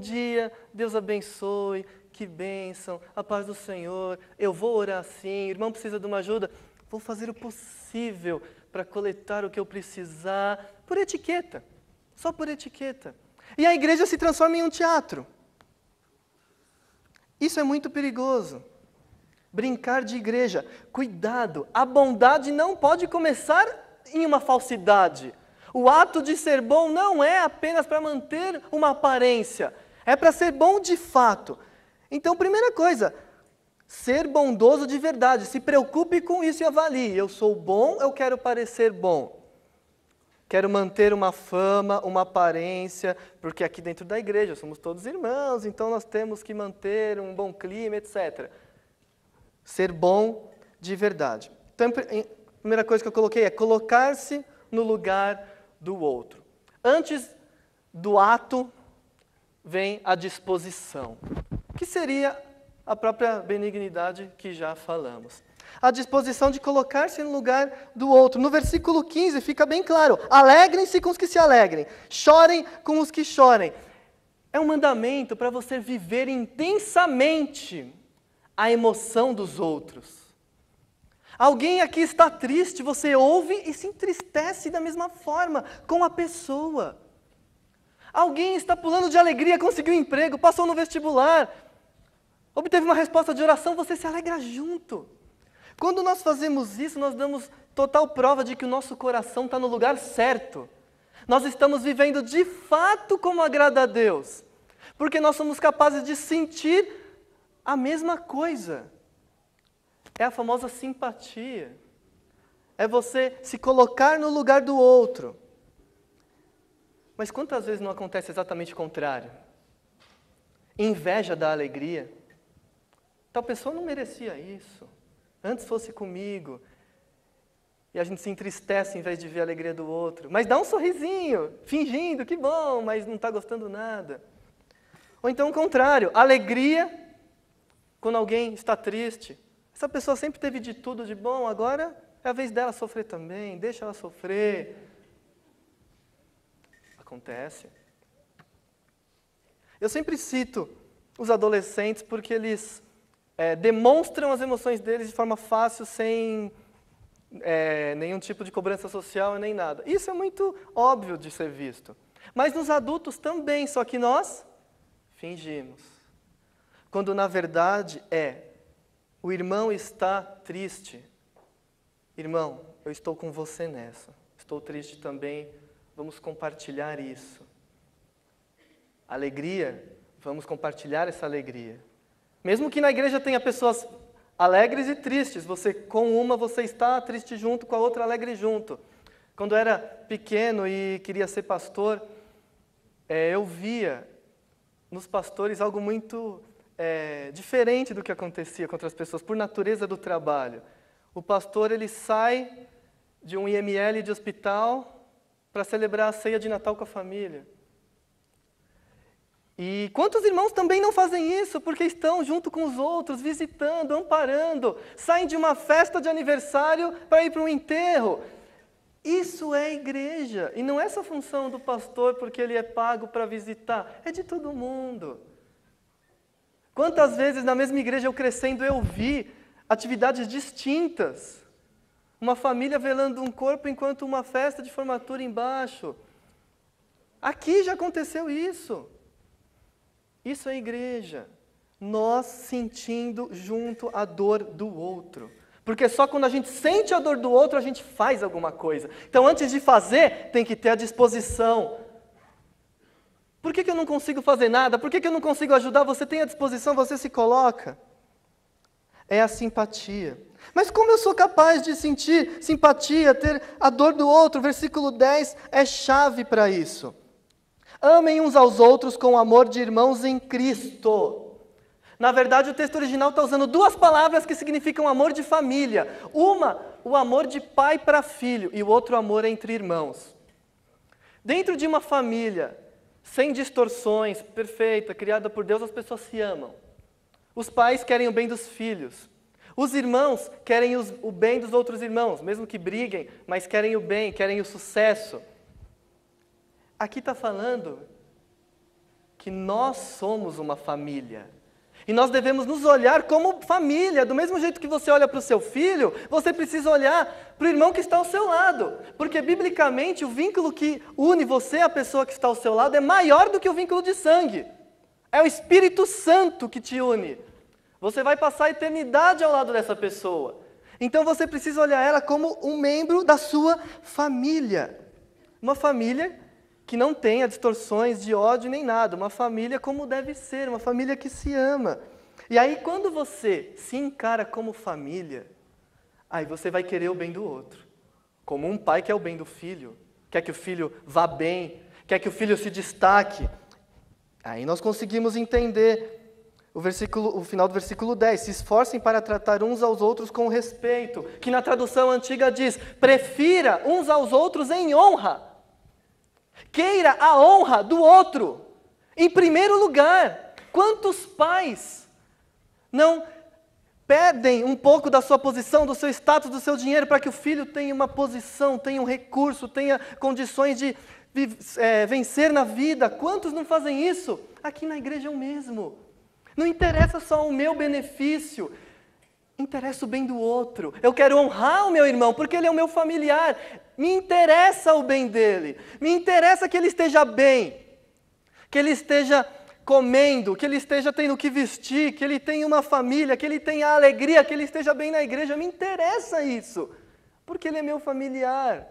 dia, Deus abençoe, que bênção, a paz do Senhor, eu vou orar sim, o irmão precisa de uma ajuda, vou fazer o possível para coletar o que eu precisar, por etiqueta, só por etiqueta. E a igreja se transforma em um teatro. Isso é muito perigoso. Brincar de igreja. Cuidado, a bondade não pode começar em uma falsidade. O ato de ser bom não é apenas para manter uma aparência, é para ser bom de fato. Então, primeira coisa, ser bondoso de verdade. Se preocupe com isso e avalie. Eu sou bom, eu quero parecer bom. Quero manter uma fama, uma aparência, porque aqui dentro da igreja somos todos irmãos, então nós temos que manter um bom clima, etc. Ser bom de verdade. Então, a primeira coisa que eu coloquei é colocar-se no lugar do outro. Antes do ato, vem a disposição, que seria a própria benignidade que já falamos. A disposição de colocar-se no lugar do outro. No versículo 15 fica bem claro, alegrem-se com os que se alegrem, chorem com os que chorem. É um mandamento para você viver intensamente a emoção dos outros. Alguém aqui está triste, você ouve e se entristece da mesma forma com a pessoa. Alguém está pulando de alegria, conseguiu um emprego, passou no vestibular, obteve uma resposta de oração, você se alegra junto. Quando nós fazemos isso, nós damos total prova de que o nosso coração está no lugar certo. Nós estamos vivendo de fato como agrada a Deus, porque nós somos capazes de sentir a mesma coisa. É a famosa simpatia. É você se colocar no lugar do outro. Mas quantas vezes não acontece exatamente o contrário? Inveja da alegria. Tal pessoa não merecia isso. Antes fosse comigo. E a gente se entristece em vez de ver a alegria do outro. Mas dá um sorrisinho, fingindo, que bom, mas não está gostando nada. Ou então o contrário, alegria quando alguém está triste. Essa pessoa sempre teve de tudo de bom, agora é a vez dela sofrer também, deixa ela sofrer. Acontece. Eu sempre cito os adolescentes porque eles demonstram as emoções deles de forma fácil, sem nenhum tipo de cobrança social e nem nada. Isso é muito óbvio de ser visto. Mas nos adultos também, só que nós fingimos. Quando na verdade o irmão está triste. Irmão, eu estou com você nessa. Estou triste também, vamos compartilhar isso. Alegria, vamos compartilhar essa alegria. Mesmo que na igreja tenha pessoas alegres e tristes, com uma você está triste junto, com a outra alegre junto. Quando eu era pequeno e queria ser pastor, eu via nos pastores algo muito diferente do que acontecia com outras pessoas, por natureza do trabalho. O pastor, ele sai de um IML de hospital para celebrar a ceia de Natal com a família. E quantos irmãos também não fazem isso, porque estão junto com os outros, visitando, amparando, saem de uma festa de aniversário para ir para um enterro. Isso é igreja, e não é essa função do pastor porque ele é pago para visitar, é de todo mundo. Quantas vezes na mesma igreja eu crescendo eu vi atividades distintas. Uma família velando um corpo enquanto uma festa de formatura embaixo. Aqui já aconteceu isso. Isso é igreja. Nós sentindo junto a dor do outro. Porque só quando a gente sente a dor do outro, a gente faz alguma coisa. Então, antes de fazer, tem que ter a disposição. Por que eu não consigo fazer nada? Por que eu não consigo ajudar? Você tem a disposição, você se coloca. É a simpatia. Mas como eu sou capaz de sentir simpatia, ter a dor do outro? Versículo 10 é chave para isso. Amem uns aos outros com o amor de irmãos em Cristo. Na verdade, o texto original está usando duas palavras que significam amor de família. Uma, o amor de pai para filho, e o outro, o amor entre irmãos. Dentro de uma família, sem distorções, perfeita, criada por Deus, as pessoas se amam. Os pais querem o bem dos filhos. Os irmãos querem o bem dos outros irmãos, mesmo que briguem, mas querem o bem, querem o sucesso. Aqui está falando que nós somos uma família. E nós devemos nos olhar como família. Do mesmo jeito que você olha para o seu filho, você precisa olhar para o irmão que está ao seu lado. Porque, biblicamente, o vínculo que une você à pessoa que está ao seu lado é maior do que o vínculo de sangue. É o Espírito Santo que te une. Você vai passar a eternidade ao lado dessa pessoa. Então você precisa olhar ela como um membro da sua família. Uma família que não tenha distorções de ódio nem nada. Uma família como deve ser, uma família que se ama. E aí quando você se encara como família, aí você vai querer o bem do outro. Como um pai quer o bem do filho, quer que o filho vá bem, quer que o filho se destaque. Aí nós conseguimos entender o final do versículo 10. Se esforcem para tratar uns aos outros com respeito, que na tradução antiga diz, prefira uns aos outros em honra. Queira a honra do outro, em primeiro lugar. Quantos pais não pedem um pouco da sua posição, do seu status, do seu dinheiro, para que o filho tenha uma posição, tenha um recurso, tenha condições de vencer na vida? Quantos não fazem isso? Aqui na igreja é o mesmo. Não interessa só o meu benefício, interessa o bem do outro. Eu quero honrar o meu irmão, porque ele é o meu familiar. Me interessa o bem dele. Me interessa que ele esteja bem, que ele esteja comendo, que ele esteja tendo o que vestir, que ele tenha uma família, que ele tenha alegria, que ele esteja bem na igreja. Me interessa isso, porque ele é meu familiar.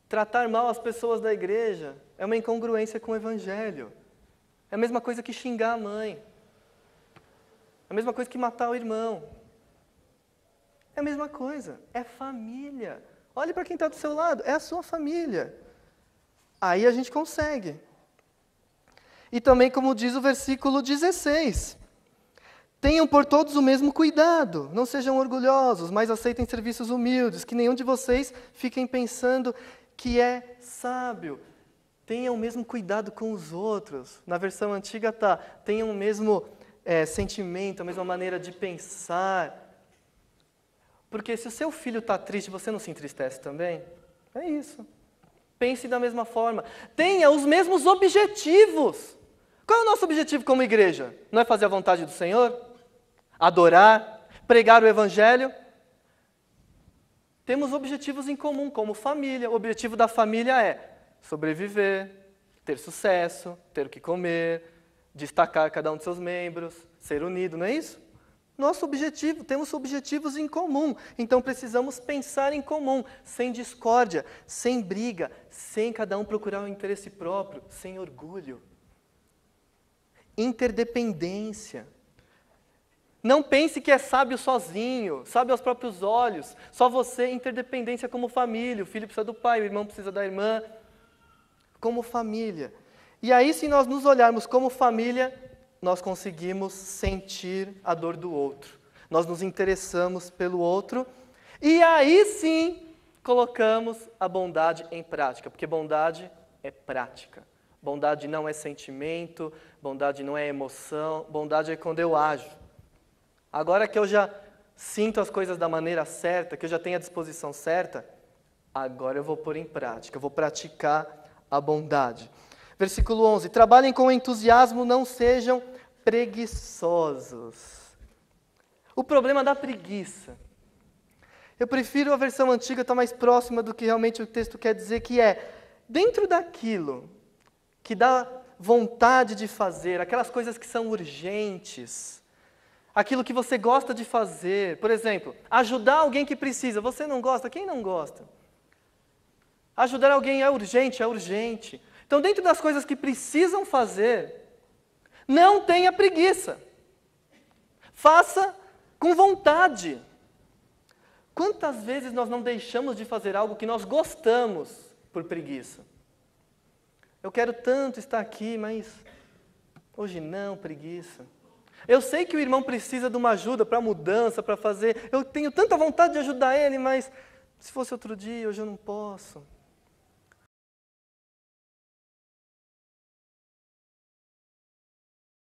Tratar mal as pessoas da igreja é uma incongruência com o Evangelho. É a mesma coisa que xingar a mãe. É a mesma coisa que matar o irmão. É a mesma coisa. É família. Olhe para quem está do seu lado. É a sua família. Aí a gente consegue. E também, como diz o versículo 16. Tenham por todos o mesmo cuidado. Não sejam orgulhosos, mas aceitem serviços humildes. Que nenhum de vocês fiquem pensando que é sábio. Tenham o mesmo cuidado com os outros. Na versão antiga está, tenham o mesmo sentimento, a mesma maneira de pensar. Porque se o seu filho está triste, você não se entristece também? É isso. Pense da mesma forma. Tenha os mesmos objetivos. Qual é o nosso objetivo como igreja? Não é fazer a vontade do Senhor? Adorar? Pregar o Evangelho? Temos objetivos em comum, como família. O objetivo da família é sobreviver, ter sucesso, ter o que comer, destacar cada um de seus membros, ser unido, não é isso? Nosso objetivo, temos objetivos em comum, então precisamos pensar em comum, sem discórdia, sem briga, sem cada um procurar o interesse próprio, sem orgulho. Interdependência. Não pense que é sábio sozinho, sábio aos próprios olhos, só você, interdependência como família, o filho precisa do pai, o irmão precisa da irmã, como família. E aí, se nós nos olharmos como família, nós conseguimos sentir a dor do outro. Nós nos interessamos pelo outro. E aí sim, colocamos a bondade em prática. Porque bondade é prática. Bondade não é sentimento, bondade não é emoção, bondade é quando eu ajo. Agora que eu já sinto as coisas da maneira certa, que eu já tenho a disposição certa, agora eu vou pôr em prática, eu vou praticar a bondade. Versículo 11. Trabalhem com entusiasmo, não sejam preguiçosos. O problema da preguiça. Eu prefiro a versão antiga, está mais próxima do que realmente o texto quer dizer, que é, dentro daquilo que dá vontade de fazer, aquelas coisas que são urgentes, aquilo que você gosta de fazer, por exemplo, ajudar alguém que precisa, você não gosta? Quem não gosta? Ajudar alguém é urgente, é urgente. Então, dentro das coisas que precisam fazer, não tenha preguiça. Faça com vontade. Quantas vezes nós não deixamos de fazer algo que nós gostamos por preguiça? Eu quero tanto estar aqui, mas hoje não, preguiça. Eu sei que o irmão precisa de uma ajuda para mudança, para fazer. Eu tenho tanta vontade de ajudar ele, mas se fosse outro dia, hoje eu não posso.